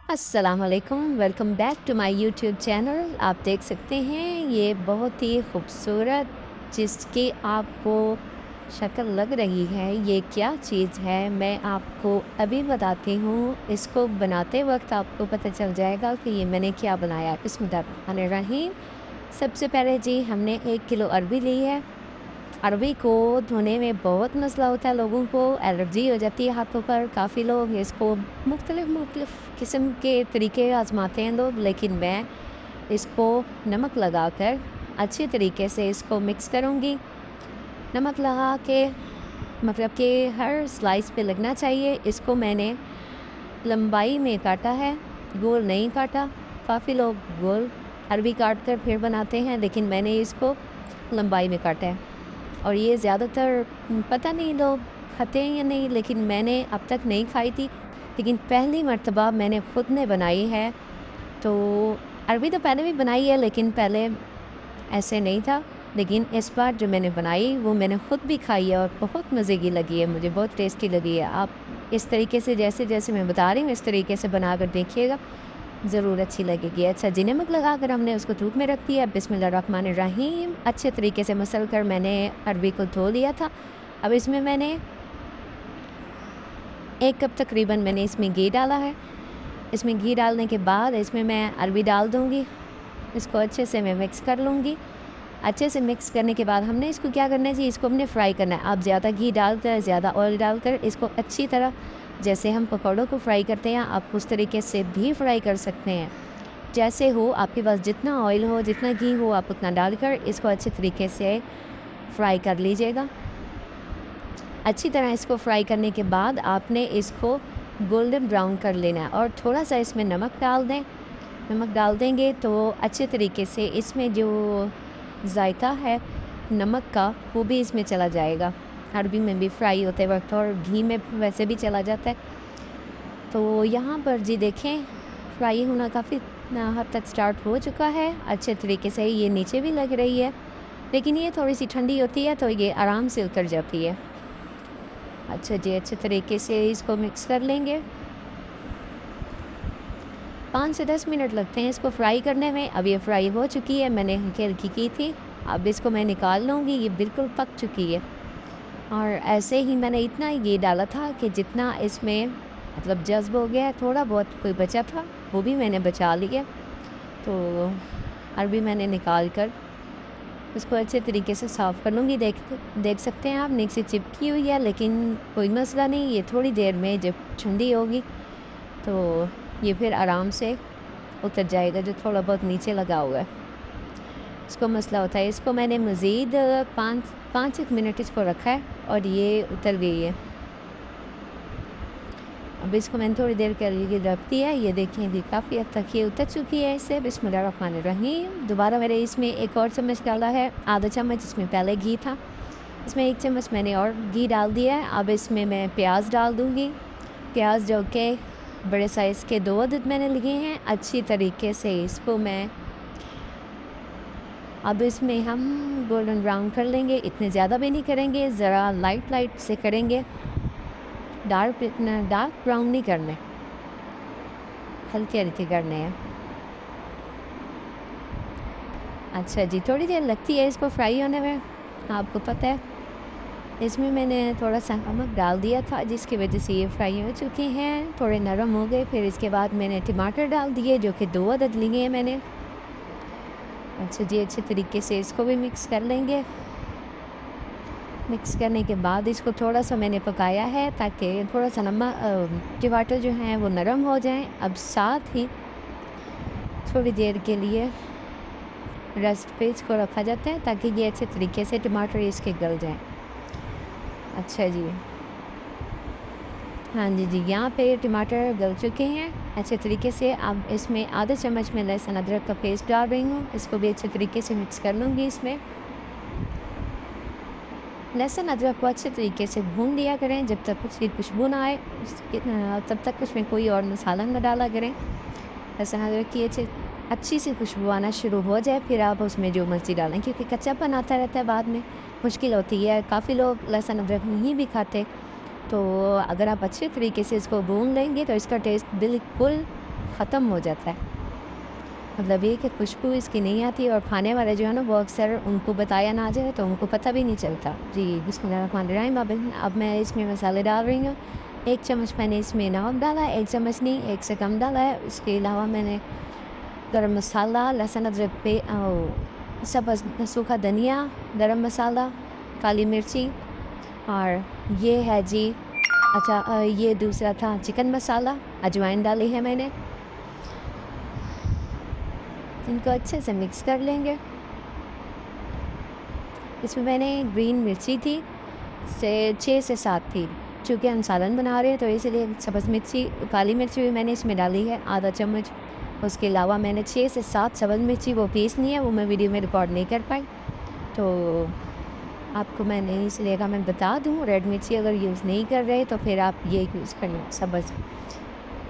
अस्सलाम वालेकुम, welcome back to my YouTube channel. आप देख सकते हैं ये बहुत ही खूबसूरत जिसकी आपको शक्ल लग रही है, ये क्या चीज़ है मैं आपको अभी बताती हूँ। इसको बनाते वक्त आपको पता चल जाएगा कि ये मैंने क्या बनाया। बिस्मिल्लाहिर्रहमानिर्रहीम। सबसे पहले जी हमने 1 किलो अरबी ली है। अरबी को धोने में बहुत मसला होता है, लोगों को एलर्जी हो जाती है हाथों पर। काफ़ी लोग इसको मुख्तलिफ़ किस्म के तरीके आज़माते हैं लोग, लेकिन मैं इसको नमक लगाकर अच्छे तरीके से इसको मिक्स करूँगी। नमक लगा के मतलब कि हर स्लाइस पे लगना चाहिए। इसको मैंने लंबाई में काटा है, गोल नहीं काटा। काफ़ी लोग गोल अरबी काट कर फिर बनाते हैं, लेकिन मैंने इसको लंबाई में काटा है। और ये ज़्यादातर पता नहीं लोग खाते हैं या नहीं, लेकिन मैंने अब तक नहीं खाई थी, लेकिन पहली मर्तबा मैंने ख़ुद ने बनाई है। तो अरबी तो पहले भी बनाई है, लेकिन पहले ऐसे नहीं था। लेकिन इस बार जो मैंने बनाई वो मैंने ख़ुद भी खाई है और बहुत मज़े की लगी है, मुझे बहुत टेस्टी लगी है। आप इस तरीके से जैसे मैं बता रही हूँ इस तरीके से बना कर देखिएगा, ज़रूर अच्छी लगेगी। अच्छा जी, नमक लगा कर हमने उसको धूप में रख दिया। बिस्मिल्लाहिर्रहमानिर्रहीम। अच्छे तरीके से मसल कर मैंने अरबी को धो लिया था। अब इसमें मैंने 1 कप तकरीबन मैंने इसमें घी डाला है। इसमें घी डालने के बाद इसमें मैं अरबी डाल दूँगी। इसको अच्छे से मैं मिक्स कर लूँगी। अच्छे से मिक्स करने के बाद हमने इसको क्या करना है जी, इसको हमने फ्राई करना है। आप ज़्यादा घी डालकर, ज़्यादा ऑयल डालकर इसको अच्छी तरह, जैसे हम पकौड़ों को फ्राई करते हैं, आप उस तरीके से भी फ्राई कर सकते हैं। जैसे हो आपके पास, जितना ऑयल हो, जितना घी हो, आप उतना डालकर इसको अच्छे तरीके से फ्राई कर लीजिएगा। अच्छी तरह इसको फ्राई करने के बाद आपने इसको गोल्डन ब्राउन कर लेना है और थोड़ा सा इसमें नमक डाल दें। नमक डाल देंगे तो अच्छे तरीके से इसमें जो जायका है नमक का वो भी इसमें चला जाएगा। अरबी में भी फ्राई होते वक्त और घी में वैसे भी चला जाता है। तो यहाँ पर जी देखें, फ्राई होना काफ़ी हद तक स्टार्ट हो चुका है। अच्छे तरीके से ये नीचे भी लग रही है, लेकिन ये थोड़ी सी ठंडी होती है तो ये आराम से उतर जाती है। अच्छा जी, अच्छे तरीके से इसको मिक्स कर लेंगे। 5 से 10 मिनट लगते हैं इसको फ्राई करने में। अब ये फ्राई हो चुकी है, मैंने हल्की हल्की की थी। अब इसको मैं निकाल लूँगी, ये बिल्कुल पक चुकी है। और ऐसे ही मैंने इतना ये डाला था कि जितना इसमें मतलब जज़्ब हो गया है, थोड़ा बहुत कोई बचा था वो भी मैंने बचा लिया। तो अरबी मैंने निकाल कर इसको अच्छे तरीके से साफ़ कर लूँगी। देख सकते हैं आप नीचे चिपकी हुई है, लेकिन कोई मसला नहीं, ये थोड़ी देर में जब ठंडी होगी तो ये फिर आराम से उतर जाएगा, जो थोड़ा बहुत नीचे लगा हुआ है इसको मसला होता है। इसको मैंने मज़ीद 5 मिनट इसको रखा है और ये उतर गई है। अब इसको मैंने थोड़ी देर के लिए रख दिया है। ये देखें कि काफ़ी हद तक ये उतर चुकी है इससे। बिस्मिल्लाहिर्रहमानिर्रहीम। दोबारा मैंने इसमें एक और चम्मच डाला है, आधा चम्मच इसमें पहले घी था, इसमें 1 चम्मच मैंने और घी डाल दिया है। अब इसमें मैं प्याज डाल दूँगी। प्याज जो कि बड़े साइज़ के 2 अदद मैंने लिए हैं। अच्छी तरीके से इसको मैं अब इसमें हम गोल्डन ब्राउन कर लेंगे, इतने ज़्यादा भी नहीं करेंगे, ज़रा लाइट से करेंगे। डार्क ब्राउन नहीं करने, हल्के हल्के करने हैं। अच्छा जी, थोड़ी देर लगती है इसको फ्राई होने में, आपको पता है। इसमें मैंने थोड़ा सा नमक डाल दिया था, जिसकी वजह से ये फ्राई हो चुके हैं, थोड़े नरम हो गए। फिर इसके बाद मैंने टमाटर डाल दिए, जो कि 2 अदद लिए हैं मैंने। अच्छा जी, अच्छे तरीके से इसको भी मिक्स कर लेंगे। मिक्स करने के बाद इसको थोड़ा सा मैंने पकाया है ताकि थोड़ा सा टमाटर जो हैं वो नरम हो जाएं। अब साथ ही थोड़ी देर के लिए रेस्ट पे इसको रखा जाता है ताकि ये अच्छे तरीके से टमाटर इसके गल जाएं। अच्छा जी, हाँ जी, यहाँ पे टमाटर गल चुके हैं अच्छे तरीके से। अब इसमें आधा चम्मच में लहसुन अदरक का पेस्ट डाल रही हूँ। इसको भी अच्छे तरीके से मिक्स कर लूँगी। इसमें लहसुन अदरक को अच्छे तरीके से भून लिया करें जब तक उसकी खुशबू ना आए, तब तक उसमें कोई और मसाला न डाला करें। लहसुन अदरक की अच्छी सी खुशबू आना शुरू हो जाए, फिर आप उसमें जो मर्ज़ी डालें, क्योंकि कच्चापन आता रहता है, बाद में मुश्किल होती है। काफ़ी लोग लहसुन अदरक नहीं भी खाते, तो अगर आप अच्छे तरीके से इसको भून लेंगे तो इसका टेस्ट बिल्कुल ख़त्म हो जाता है। मतलब ये कि खुशबू इसकी नहीं आती और खाने वाले जो है ना वो अक्सर उनको बताया ना जाए तो उनको पता भी नहीं चलता। जी बिस्मिल्लाहिर्रहमानिर्रहीम। अब मैं इसमें मसाले डाल रही हूँ। 1 चम्मच मैंने इसमें नमक डाला है, 1 चम्मच नहीं 1 से कम डाला है। इसके अलावा मैंने गरम मसाला, लहसुन अदरक पे सब्ज़ सूखा धनिया, गरम मसाला, काली मिर्ची और ये है जी अच्छा ये दूसरा था चिकन मसाला, अजवाइन डाली है मैंने। इनको अच्छे से मिक्स कर लेंगे। इसमें मैंने ग्रीन मिर्ची थी 6 से 7 थी। चूँकि हम सालन बना रहे हैं तो इसीलिए सब्ज़ मिर्ची, काली मिर्ची भी मैंने इसमें डाली है आधा चम्मच। उसके अलावा मैंने 6 से 7 सब्ज़ मिर्ची वो पीसनी है, वो मैं वीडियो में रिकॉर्ड नहीं कर पाई। तो आपको मैंने इसलिए कहा मैं बता दूँ, रेड मिर्ची अगर यूज़ नहीं कर रहे तो फिर आप ये यूज़ करना सब्ज़।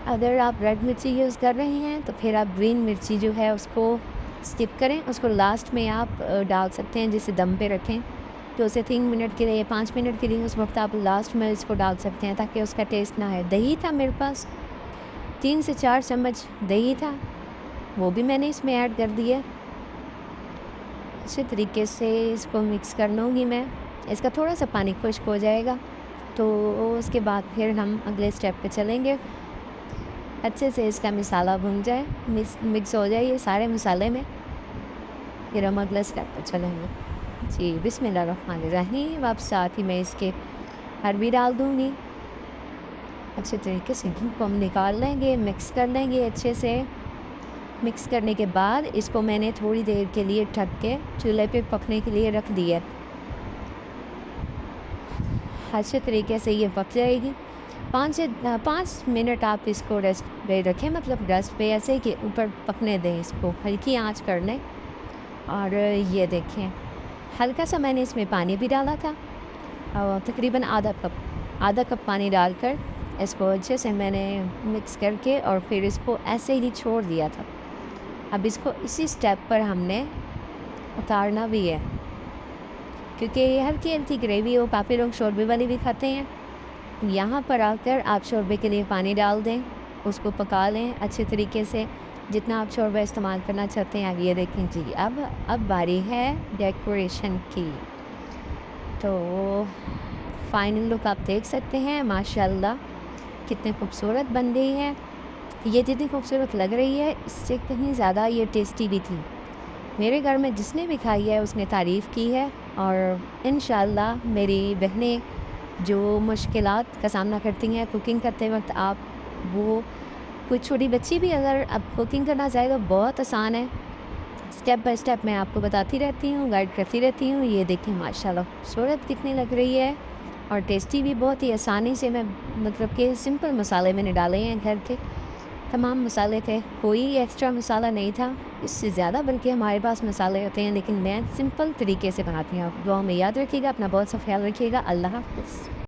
अगर आप रेड मिर्ची यूज़ कर रहे हैं तो फिर आप ग्रीन मिर्ची जो है उसको स्किप करें, उसको लास्ट में आप डाल सकते हैं, जिसे दम पे रखें 2 से 3 मिनट के लिए या 5 मिनट के लिए, उस वक्त आप लास्ट में इसको डाल सकते हैं ताकि उसका टेस्ट ना है। दही था मेरे पास 3 से 4 चम्मच दही था, वो भी मैंने इसमें ऐड कर दिया। अच्छे तरीके से इसको मिक्स कर लूँगी मैं। इसका थोड़ा सा पानी खुश्क हो जाएगा तो उसके बाद फिर हम अगले स्टेप पे चलेंगे। अच्छे से इसका मसाला भुन जाए, मिक्स हो जाए ये सारे मसाले में, फिर हम अगले स्टेप पे चलेंगे। जी बिस्मिल्लाहिर्रहमानिर्रहीम। अब साथ ही मैं इसके अरबी डाल दूँगी। अच्छे तरीके से घी को हम निकाल लेंगे, मिक्स कर लेंगे अच्छे से। मिक्स करने के बाद इसको मैंने थोड़ी देर के लिए ढक के चूल्हे पे पकने के लिए रख दिया। अच्छे तरीके से ये पक जाएगी। 5 मिनट आप इसको रेस्ट पे रखें, मतलब रेस्ट पे ऐसे कि ऊपर पकने दें, इसको हल्की आंच कर लें। और ये देखें हल्का सा मैंने इसमें पानी भी डाला था, तकरीबन आधा कप पानी डालकर इसको अच्छे से मैंने मिक्स करके और फिर इसको ऐसे ही छोड़ दिया था। अब इसको इसी स्टेप पर हमने उतारना भी है, क्योंकि ये हल्की हल्की ग्रेवी हो। काफ़ी लोग शोरबे वाली भी खाते हैं। यहाँ पर आकर आप शोरबे के लिए पानी डाल दें, उसको पका लें अच्छे तरीके से, जितना आप शोरबा इस्तेमाल करना चाहते हैं। आप ये देखें जी, अब बारी है डेकोरेशन की। तो फाइनल लुक आप देख सकते हैं, माशाल्लाह कितने खूबसूरत बन गई है। ये जितनी खूबसूरत लग रही है इससे कहीं ज़्यादा ये टेस्टी भी थी। मेरे घर में जिसने भी खाई है उसने तारीफ़ की है। और इंशाल्लाह मेरी बहनें जो मुश्किलात का सामना करती हैं कुकिंग करते वक्त, आप वो कोई छोटी बच्ची भी अगर अब कुकिंग करना चाहे तो बहुत आसान है। स्टेप बाय स्टेप मैं आपको बताती रहती हूँ, गाइड करती रहती हूँ। ये देखें माशाल्लाह खूबसूरत कितनी लग रही है और टेस्टी भी बहुत ही आसानी से। मैं मतलब कि सिंपल मसाले मैंने डाले हैं, घर के तमाम मसाले थे, कोई एक्स्ट्रा मसाला नहीं था। इससे ज़्यादा बल्कि हमारे पास मसाले होते हैं, लेकिन मैं सिंपल तरीके से बनाती हूँ। दुआ में याद रखिएगा, अपना बहुत सा ख्याल रखिएगा। अल्लाह हाफ़िज़।